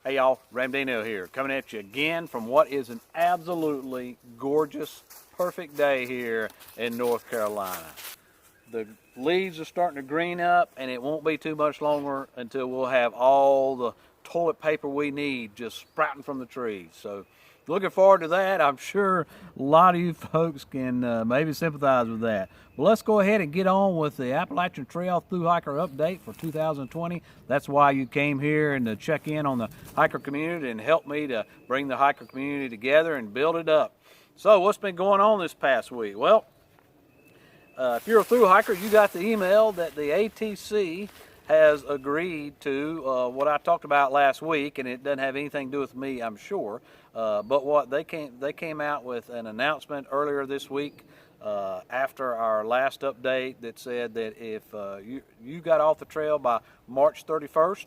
Hey y'all, Ramdino here, coming at you again from what is an absolutely gorgeous, perfect day here in North Carolina. The leaves are starting to green up, and it won't be too much longer until we'll have all the toilet paper we need just sprouting from the trees. So looking forward to that. I'm sure a lot of you folks can maybe sympathize with that. But let's go ahead and get on with the Appalachian Trail Thru Hiker update for 2020. That's why you came here and to check in on the hiker community and help me to bring the hiker community together and build it up. So what's been going on this past week? Well, if you're a thru hiker, you got the email that the ATC has agreed to what I talked about last week, and it doesn't have anything to do with me, I'm sure. But what they came out with an announcement earlier this week after our last update that said that if you got off the trail by March 31st,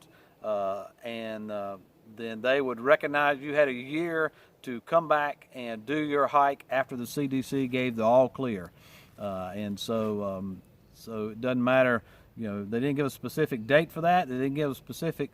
then they would recognize you had a year to come back and do your hike after the CDC gave the all clear. So it doesn't matter, they didn't give a specific date for that. They didn't give a specific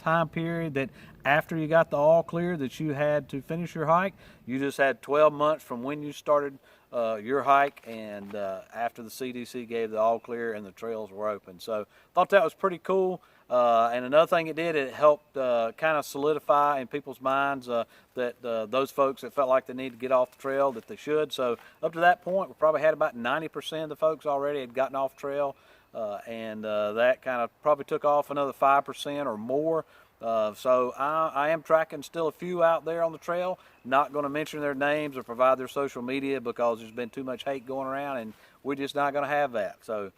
time period that after you got the all clear that you had to finish your hike. You just had 12 months from when you started your hike and after the CDC gave the all clear and the trails were open. So thought that was pretty cool. And another thing it did, it helped kind of solidify in people's minds that those folks that felt like they need to get off the trail, that they should. So up to that point, we probably had about 90% of the folks already had gotten off trail. And that kind of probably took off another 5% or more. So I am tracking still a few out there on the trail. Not going to mention their names or provide their social media because there's been too much hate going around, and we're just not going to have that. So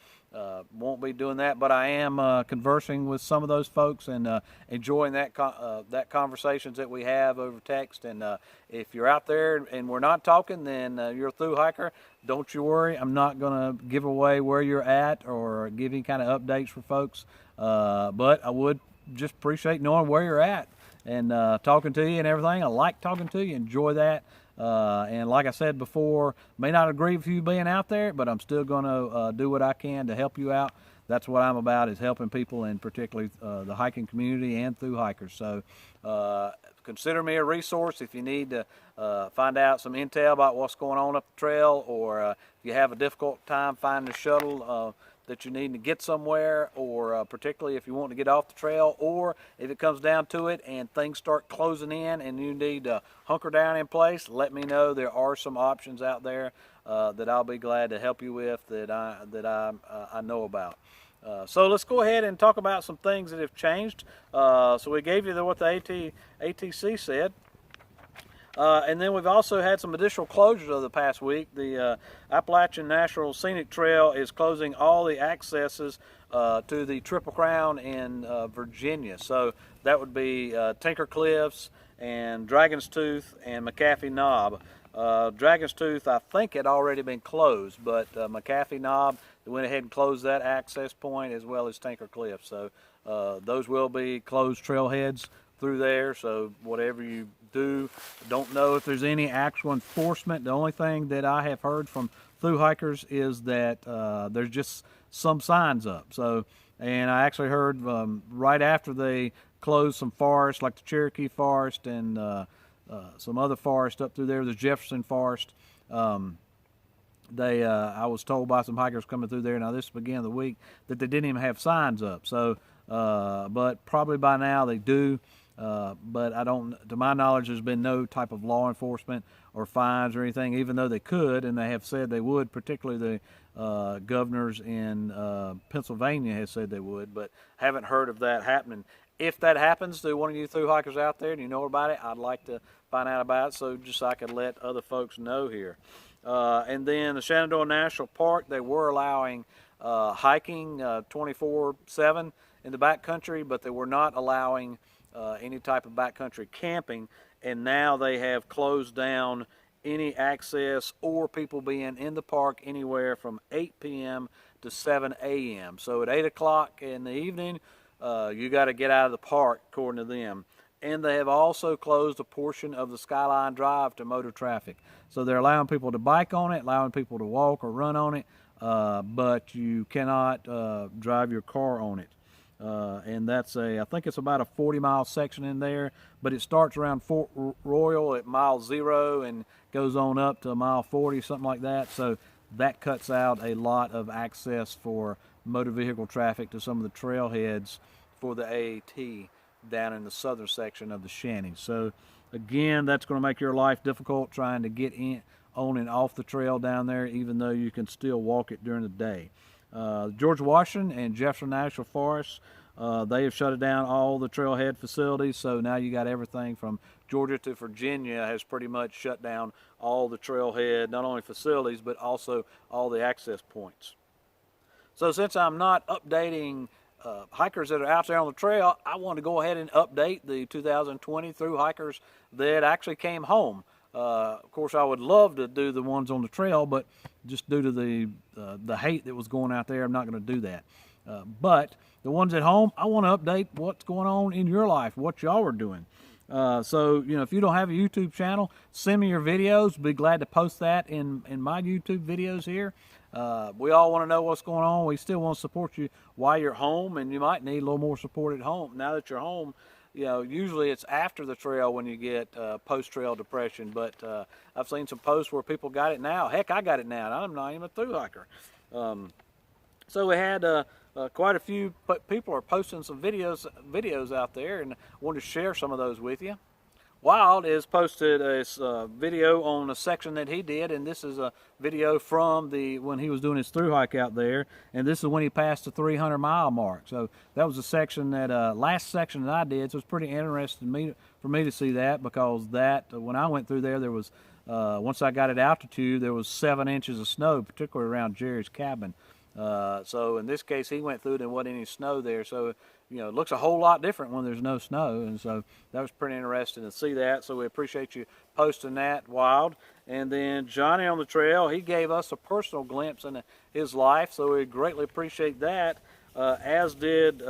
won't be doing that, but I am conversing with some of those folks and enjoying that conversations that we have over text. And if you're out there and we're not talking, then you're a thru hiker. Don't you worry. I'm not going to give away where you're at or give any kind of updates for folks. But I would just appreciate knowing where you're at and talking to you and everything. I like talking to you. Enjoy that. And like I said before, may not agree with you being out there, but I'm still going to do what I can to help you out. That's what I'm about, is helping people, and particularly the hiking community and thru hikers. So consider me a resource if you need to find out some intel about what's going on up the trail, or if you have a difficult time finding a shuttle that you need to get somewhere, or particularly if you want to get off the trail, or if it comes down to it and things start closing in and you need to hunker down in place, let me know. There are some options out there that I'll be glad to help you with that I know about. So let's go ahead and talk about some things that have changed. So we gave you what the ATC said. And then we've also had some additional closures over the past week. The Appalachian National Scenic Trail is closing all the accesses to the Triple Crown in Virginia. So that would be Tinker Cliffs and Dragon's Tooth and McAfee Knob. Dragon's Tooth, I think, had already been closed, but McAfee Knob, they went ahead and closed that access point, as well as Tinker Cliffs. So those will be closed trailheads through there. So whatever you do, don't know if there's any actual enforcement. The only thing that I have heard from thru hikers is that there's just some signs up. So, and I actually heard right after they closed some forests, like the Cherokee Forest and some other forest up through there, the Jefferson Forest. I was told by some hikers coming through there, now this is the beginning of the week, that they didn't even have signs up. So, but probably by now they do. But to my knowledge, there's been no type of law enforcement or fines or anything, even though they could, and they have said they would, particularly the governors in Pennsylvania has said they would, but haven't heard of that happening. If that happens to one of you thru hikers out there and you know about it, I'd like to find out about it, so just so I can let other folks know here. And then the Shenandoah National Park, they were allowing hiking 24/7 in the backcountry, but they were not allowing any type of backcountry camping, and now they have closed down any access or people being in the park anywhere from 8 p.m. to 7 a.m. So at 8 o'clock in the evening, you got to get out of the park, according to them. And they have also closed a portion of the Skyline Drive to motor traffic. So they're allowing people to bike on it, allowing people to walk or run on it, but you cannot drive your car on it. and that's I think it's about a 40-mile section in there, but it starts around Fort Royal at mile 0 and goes on up to mile 40, something like that. So that cuts out a lot of access for motor vehicle traffic to some of the trailheads for the AAT down in the southern section of the Shanty. So again, that's going to make your life difficult trying to get in, on and off the trail down there, even though you can still walk it during the day. George Washington and Jefferson National Forest, they have shut down all the trailhead facilities, so now you got everything from Georgia to Virginia has pretty much shut down all the trailhead, not only facilities, but also all the access points. So since I'm not updating hikers that are out there on the trail, I want to go ahead and update the 2020 Thru Hikers that actually came home. Of course, I would love to do the ones on the trail, but just due to the hate that was going out there, I'm not going to do that. But the ones at home, I want to update what's going on in your life, what y'all are doing. So, you know, if you don't have a YouTube channel, send me your videos. Be glad to post that in my YouTube videos here. We all want to know what's going on. We still want to support you while you're home, and you might need a little more support at home. Now that you're home, you know, usually it's after the trail when you get post-trail depression, but I've seen some posts where people got it now. Heck, I got it now, and I'm not even a thru hiker. So we had quite a few people are posting some videos out there, and I wanted to share some of those with you. Wild has posted a video on a section that he did, and this is a video from when he was doing his thru hike out there, and this is when he passed the 300-mile mark. So that was a section that last section that I did, so it's pretty interesting for me to see that, because that when I went through there was once I got at altitude, there was 7 inches of snow, particularly around Jerry's cabin. So in this case, he went through, there wasn't any snow there, so you know, it looks a whole lot different when there's no snow, and so that was pretty interesting to see that. So we appreciate you posting that, Wild. And then Johnny on the trail, he gave us a personal glimpse into his life, so we greatly appreciate that. As did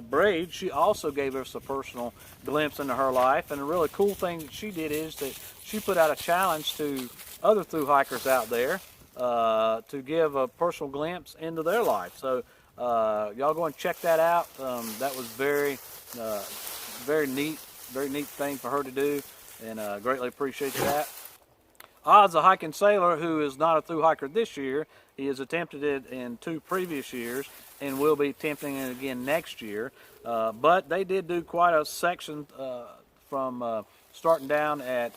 Braid. She also gave us a personal glimpse into her life, and a really cool thing that she did is that she put out a challenge to other thru hikers out there to give a personal glimpse into their life. So y'all go and check that out. That was very neat thing for her to do, and greatly appreciate that. Oz, a hiking sailor who is not a thru hiker this year, he has attempted it in 2 previous years and will be attempting it again next year. But they did do quite a section from starting down at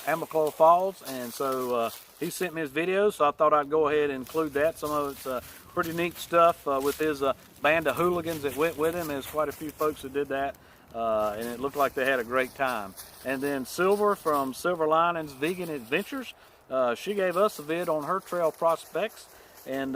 Amiclola Falls, and so he sent me his videos, so I thought I'd go ahead and include that. Some of it's pretty neat stuff with his band of hooligans that went with him. There's quite a few folks who did that, and it looked like they had a great time. And then Silver from Silver Linings Vegan Adventures, she gave us a vid on her trail prospects and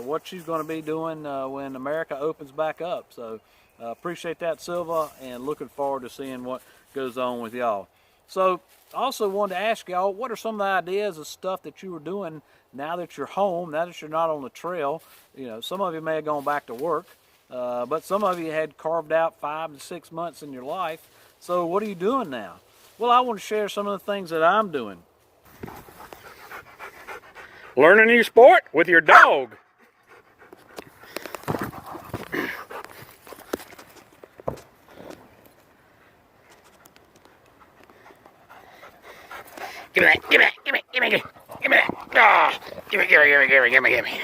what she's going to be doing when America opens back up. So appreciate that, Silva, and looking forward to seeing what goes on with y'all. So I also wanted to ask y'all, what are some of the ideas of stuff that you were doing now that you're home, now that you're not on the trail? You know, some of you may have gone back to work, but some of you had carved out 5 to 6 months in your life. So what are you doing now? Well, I want to share some of the things that I'm doing. Learn a new sport with your dog. Give me that, give me that, give me, give me, give me that. Ah, give me, give me, give me, give me, give me, give me.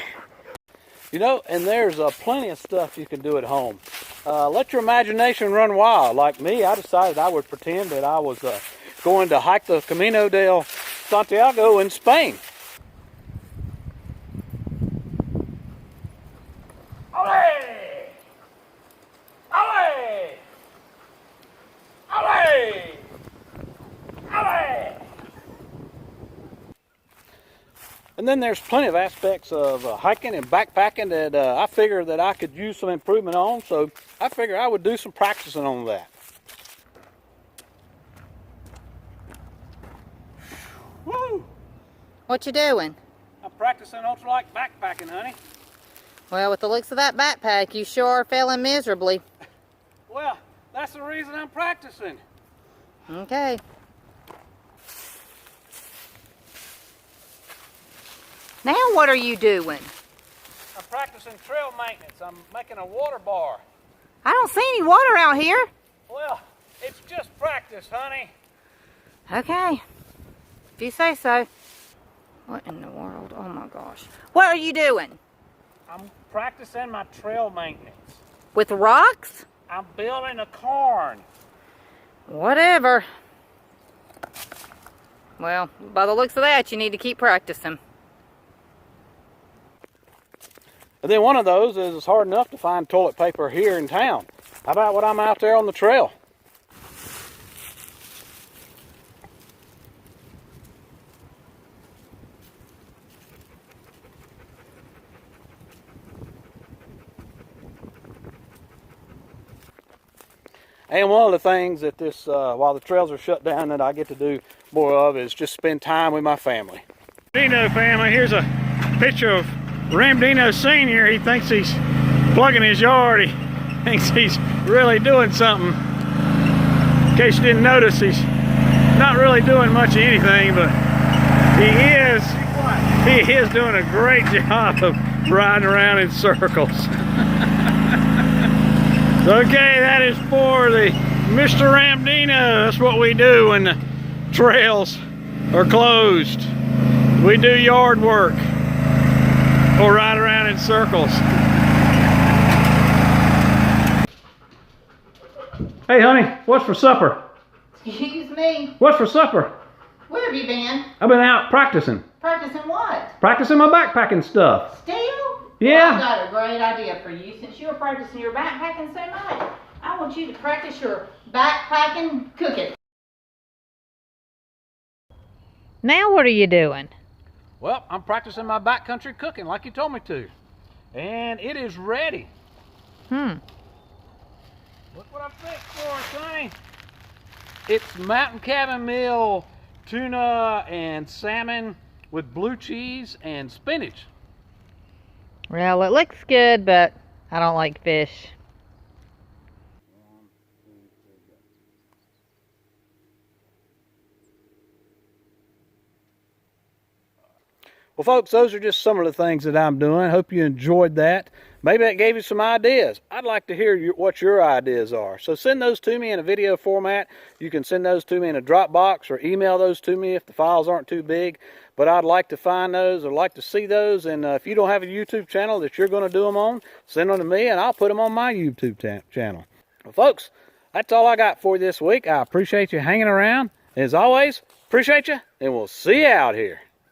You know, and there's plenty of stuff you can do at home. Let your imagination run wild. Like me, I decided I would pretend that I was going to hike the Camino del Santiago in Spain. Ole! Ole! Ole! Ole! And then there's plenty of aspects of hiking and backpacking that I figure that I could use some improvement on, so I figure I would do some practicing on that. Woo! What you doing? I'm practicing ultralight backpacking, honey. Well, with the looks of that backpack, you sure are failing miserably. Well, that's the reason I'm practicing. Okay. Now what are you doing? I'm practicing trail maintenance. I'm making a water bar. I don't see any water out here. Well, it's just practice, honey. Okay, if you say so. What in the world? Oh my gosh. What are you doing? I'm practicing my trail maintenance. With rocks? I'm building a cairn. Whatever. Well, by the looks of that, you need to keep practicing. And then one of those is it's hard enough to find toilet paper here in town. How about when I'm out there on the trail? And one of the things that this, while the trails are shut down, that I get to do more of is just spend time with my family. Dino family, here's a picture of Ramdino Sr. He thinks he's plugging his yard. He thinks he's really doing something. In case you didn't notice, he's not really doing much of anything, but he is doing a great job of riding around in circles. Okay, that is for the Mr. Ramdino. That's what we do when the trails are closed. We do yard work or ride around in circles. Hey honey, what's for supper? Excuse me. What's for supper? Where have you been? I've been out practicing. Practicing what? Practicing my backpacking stuff. Still? Yeah. Well, I got a great idea for you. Since you're practicing your backpacking so much, I want you to practice your backpacking cooking. Now what are you doing? Well, I'm practicing my backcountry cooking like you told me to. And it is ready. Look what I picked for, Sonny. It's mountain cabin meal, tuna and salmon with blue cheese and spinach. Well, it looks good, but I don't like fish. Well, folks, those are just some of the things that I'm doing. I hope you enjoyed that. Maybe that gave you some ideas. I'd like to hear what your ideas are. So send those to me in a video format. You can send those to me in a Dropbox or email those to me if the files aren't too big. But I'd like to find those or like to see those. And if you don't have a YouTube channel that you're going to do them on, send them to me and I'll put them on my YouTube channel. Well, folks, that's all I got for you this week. I appreciate you hanging around. As always, appreciate you, and we'll see you out here.